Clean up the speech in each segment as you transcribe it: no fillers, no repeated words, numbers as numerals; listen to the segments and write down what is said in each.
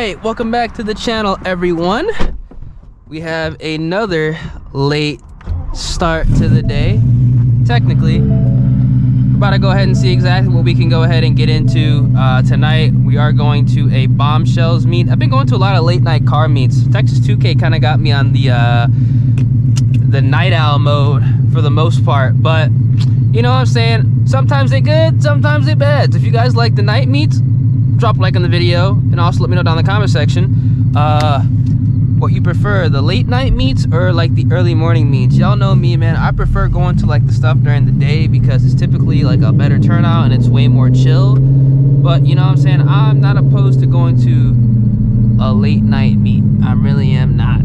right, welcome back to the channel, everyone. We have another late start to the day. Technically, we're about to go ahead and see exactly what we can go ahead and get into tonight. We are going to a Bombshells meet. I've been going to a lot of late night car meets. Texas 2K kind of got me on the night owl mode for the most part, but you know what I'm saying? Sometimes they good, sometimes they bad. If you guys like the night meets, drop a like on the video, and also let me know down in the comment section what you prefer, the late night meets or like the early morning meets. Y'all know me, man. I prefer going to like the stuff during the day because it's typically like a better turnout and it's way more chill. But you know what I'm saying? I'm not opposed to going to a late night meet. I really am not.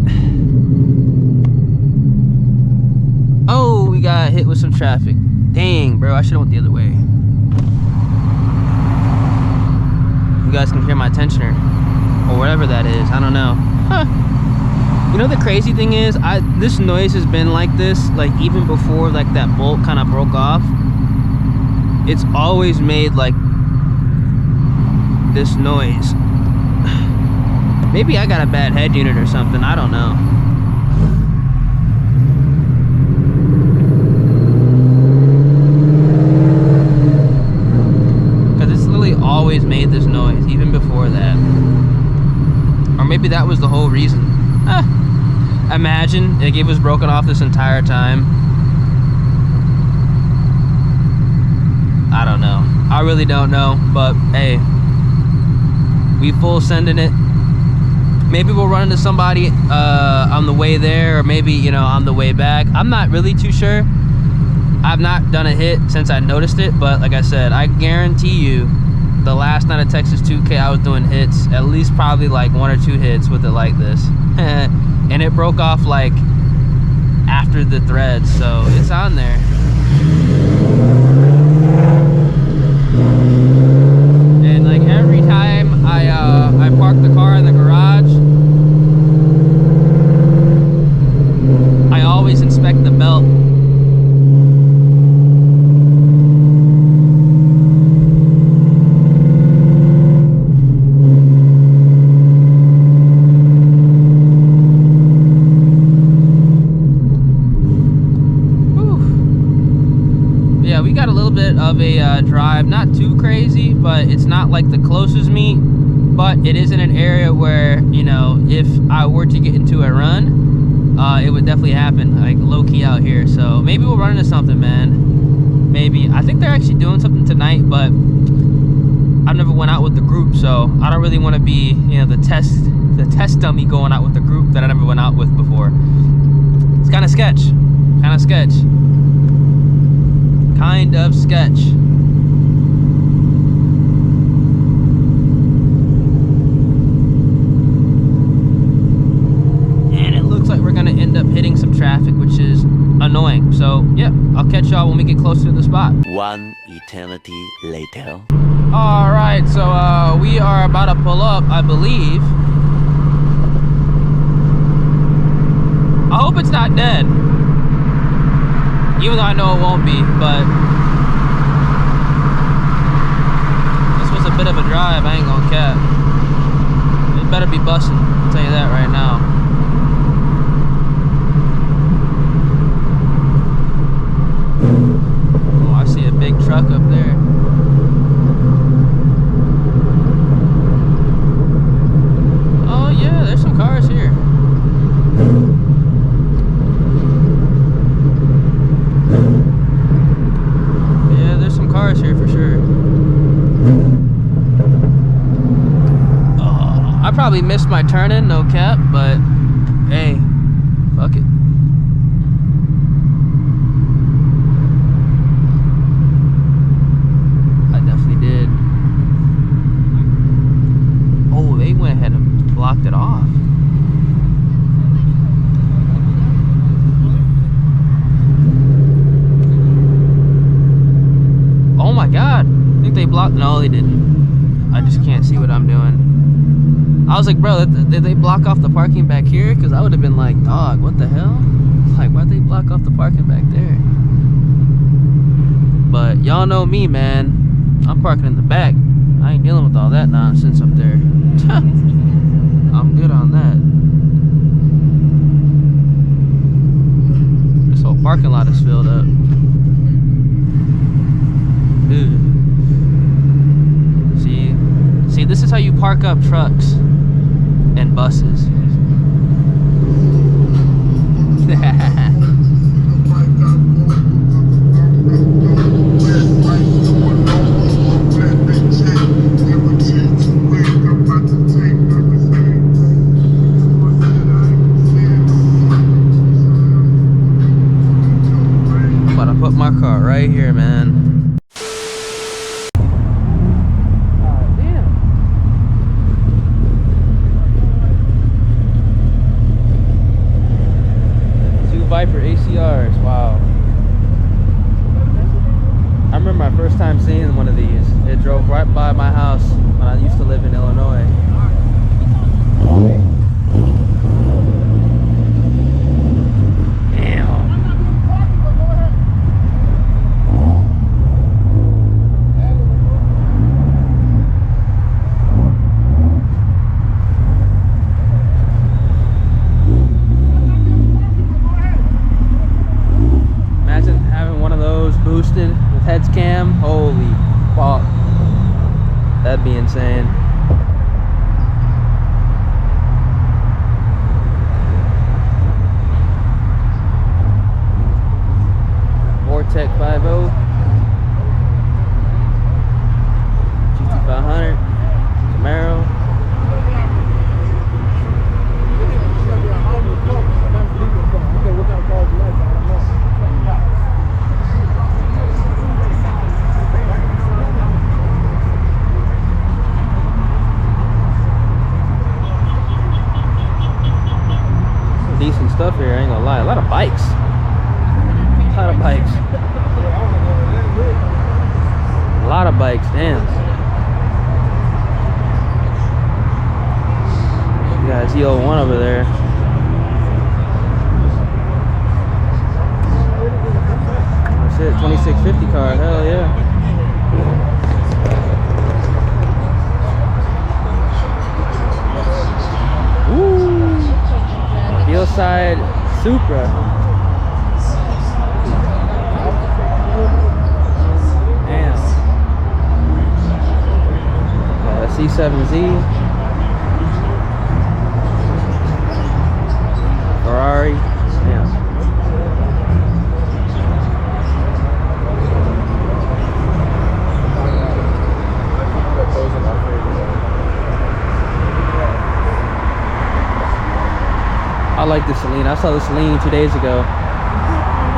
Oh, we got hit with some traffic. Dang, bro, I should have went the other way. You guys can hear my tensioner or whatever that is. I don't know. Huh. You know the crazy thing is, this noise has been like this, like even before like that bolt kind of broke off. It's always made like this noise. Maybe I got a bad head unit or something. I don't know. Always made this noise even before that, or maybe that was the whole reason. Imagine it was broken off this entire time. I don't know. I really don't know, but hey, we full sending it. Maybe we'll run into somebody on the way there, or maybe, you know, on the way back. I'm not really too sure. I've not done a hit since I noticed it, but like I said, I guarantee you the last night of Texas 2K, I was doing hits, at least probably like 1 or 2 hits with it like this. And it broke off like after the threads, so it's on there. And like every time I park the car in the garage, I always inspect the belt. Of a drive, not too crazy, but it's not like the closest meet, but it is in an area where, you know, if I were to get into a run, it would definitely happen, like low-key out here. So maybe we'll run into something, man. Maybe. I think they're actually doing something tonight, but I've never went out with the group, so I don't really want to be, you know, the test dummy going out with the group that I never went out with before. It's kind of sketch. Kind of sketch. And it looks like we're gonna end up hitting some traffic, which is annoying. So yeah, I'll catch y'all when we get closer to the spot. One eternity later. All right, so we are about to pull up, I believe. I hope it's not dead. Even though I know it won't be, but this was a bit of a drive, I ain't gonna cap. It better be busting, I'll tell you that right now. Oh, I see a big truck up there. Oh yeah, there's some cars here. Cars here for sure. Oh, I probably missed my turn-in, no cap, but hey, fuck it. I definitely did. Oh, they went ahead and blocked it off. Oh my god, I think they blocked. No, they didn't. I just can't see what I'm doing. I was like, bro, did they block off the parking back here? Because I would have been like, dog, what the hell? Like, why'd they block off the parking back there? But y'all know me, man. I'm parking in the back. I ain't dealing with all that nonsense up there. I'm good on that. This whole parking lot is filled up. Ew. See, this is how you park up trucks and buses. Put my car right here, man. Damn. 2 Viper ACRs, wow. I remember my first time seeing one of these. It drove right by my house when I used to live in Illinois. Boosted with heads cam, holy fuck, that'd be insane. Vortec 50, GT500, Camaro. Decent stuff here, I ain't gonna lie. A lot of bikes. A lot of bikes. A lot of bikes, damn. You got a ZL1 over there. That's it, 2650 car, hell yeah. Hillside Supra. Damn. C7Z. Ferrari. Damn. I like this Celine. I saw the Celine 2 days ago.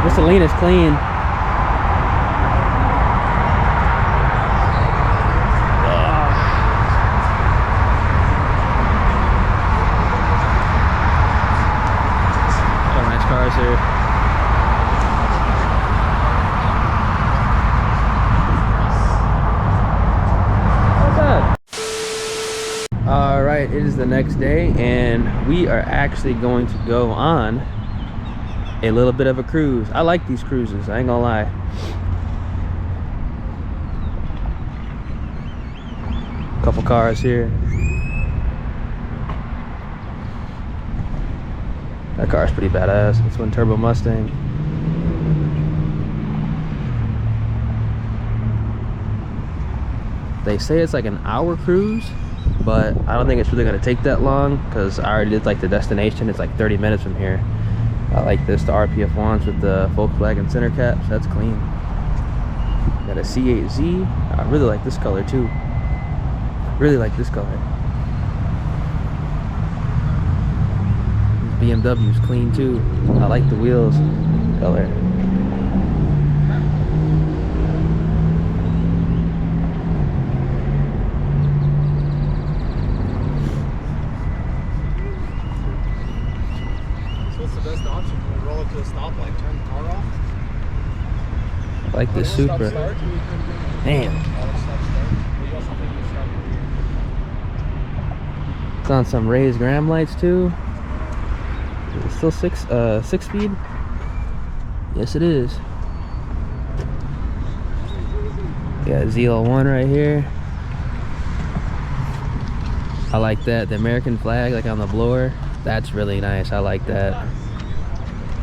This Celine is clean. Some nice cars here. Alright, it is the next day and we are actually going to go on a little bit of a cruise. I like these cruises, I ain't gonna lie. Couple cars here. That car's pretty badass. It's one turbo Mustang. They say it's like an hour cruise, but I don't think it's really gonna take that long because I already did like the destination. It's like 30 minutes from here. I like this, the RPF1s with the Volkswagen center caps. That's clean. Got a C8Z. I really like this color too. Really like this color. This BMW's clean too. I like the wheels color. I like this Supra. Damn. It's on some raised gram lights too. Is it still six speed? Yes it is. Got ZL1 right here. I like that. The American flag like on the blower, that's really nice. I like that.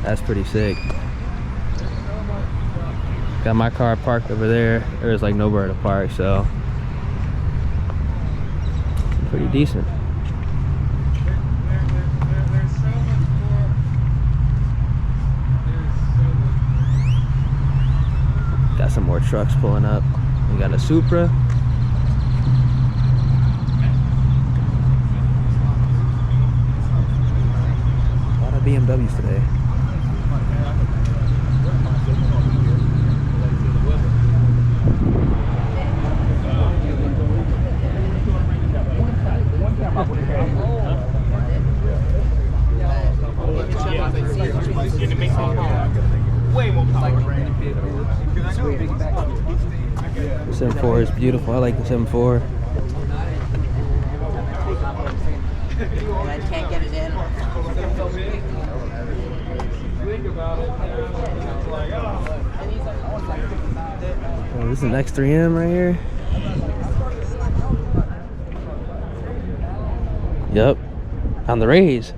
That's pretty sick. Got my car parked over there. There's like nowhere to park, so pretty decent. Got some more trucks pulling up. We got a Supra. A lot of BMWs today. This M4 is beautiful. I like this M4. I can't get it in. Oh, this is an X3M right here. Yep, on the raise.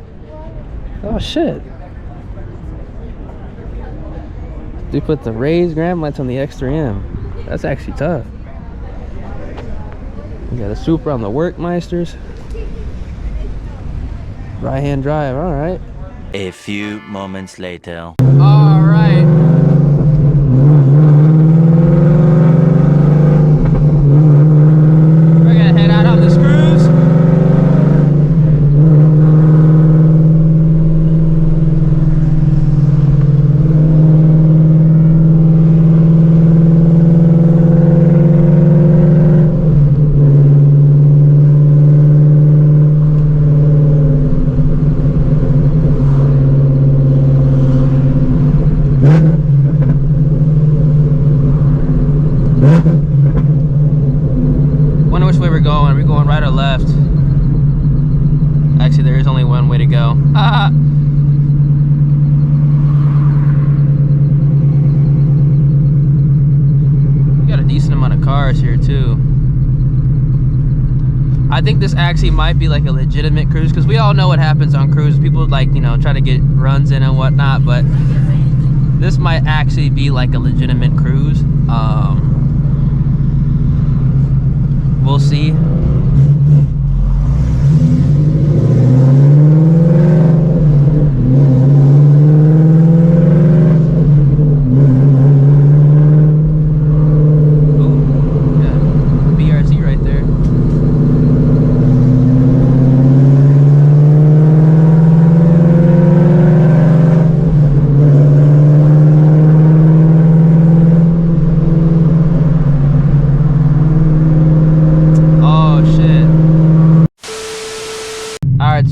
Oh shit. They put the raised grab lights on the X3M. That's actually tough. We got a Supra on the Workmeisters. Right hand drive, all right. A few moments later. All right. We're gonna head out on this cruise. Wonder which way we're going. Are we going right or left? Actually, there is only one way to go. We got a decent amount of cars here too. I think this actually might be like a legitimate cruise, because we all know what happens on cruises. People like, you know, try to get runs in and whatnot, but this might actually be like a legitimate cruise. We'll see.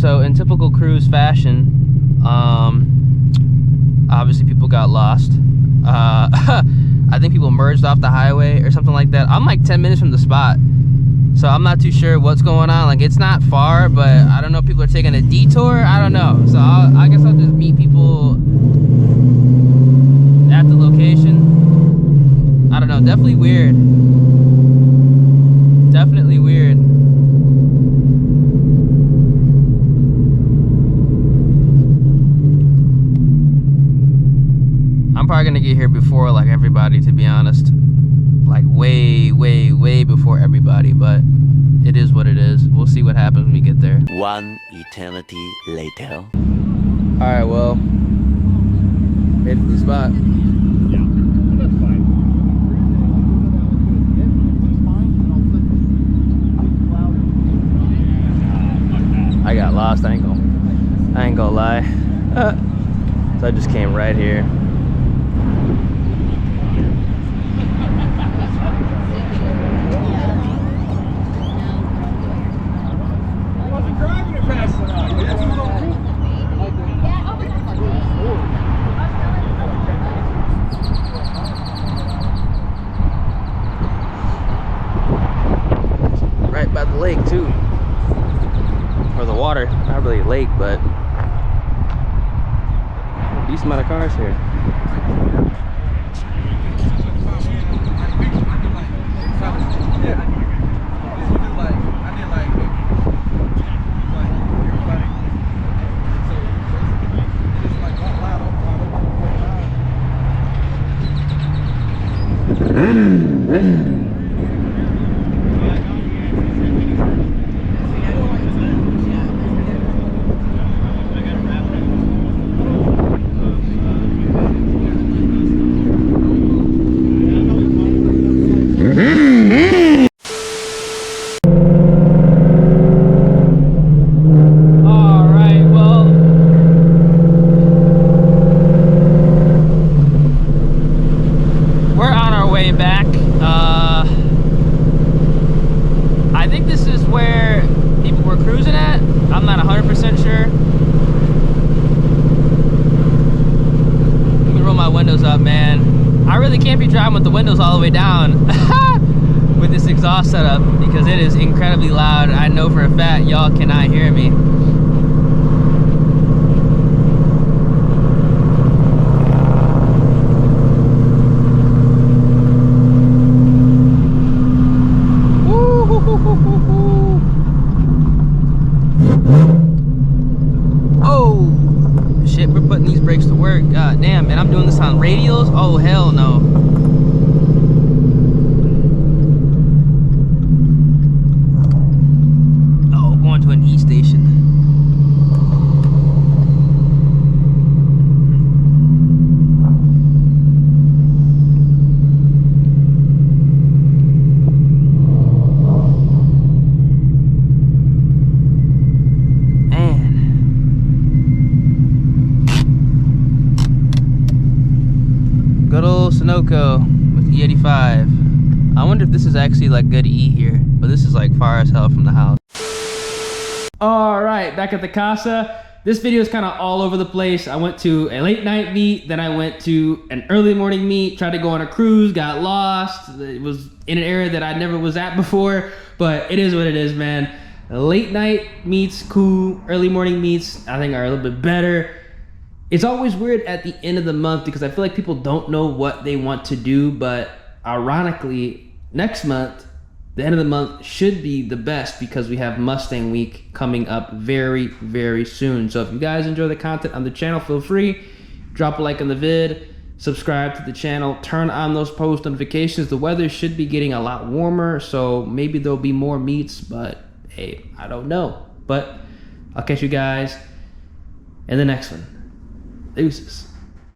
So in typical cruise fashion, obviously people got lost. I think people merged off the highway or something like that. I'm like 10 minutes from the spot, so I'm not too sure what's going on. Like, it's not far, but I don't know if people are taking a detour. I don't know. So I guess I'll just meet people at the location. I don't know. Definitely weird. Definitely weird. I'm probably gonna get here before like everybody, to be honest. Like way before everybody, but it is what it is. We'll see what happens when we get there. One eternity later. Alright, well, made it to the spot. Yeah, that's fine. I got lost, I ain't gonna lie. So I just came right here. Right by the lake too, or the water. Not really a lake, but a decent amount of cars here. With the windows all the way down with this exhaust setup because it is incredibly loud. I know for a fact y'all cannot hear me. Oh shit, we're putting these brakes to work. God damn, and I'm doing this on radials? Oh hell no. To an E station. Man. Good old Sunoco with E85. I wonder if this is actually like good E here, but this is like far as hell from the house. All right, back at the casa. This video is kind of all over the place. I went to a late night meet, then I went to an early morning meet, tried to go on a cruise, got lost. It was in an area that I never was at before, but it is what it is, man. Late night meets, cool. Early morning meets, I think are a little bit better. It's always weird at the end of the month because I feel like people don't know what they want to do, but ironically, next month, the end of the month should be the best because we have Mustang week coming up very, very soon. So if you guys enjoy the content on the channel, feel free, drop a like on the vid, subscribe to the channel, turn on those post notifications. The weather should be getting a lot warmer, so maybe there'll be more meets, but hey, I don't know. But I'll catch you guys in the next one. Deuces.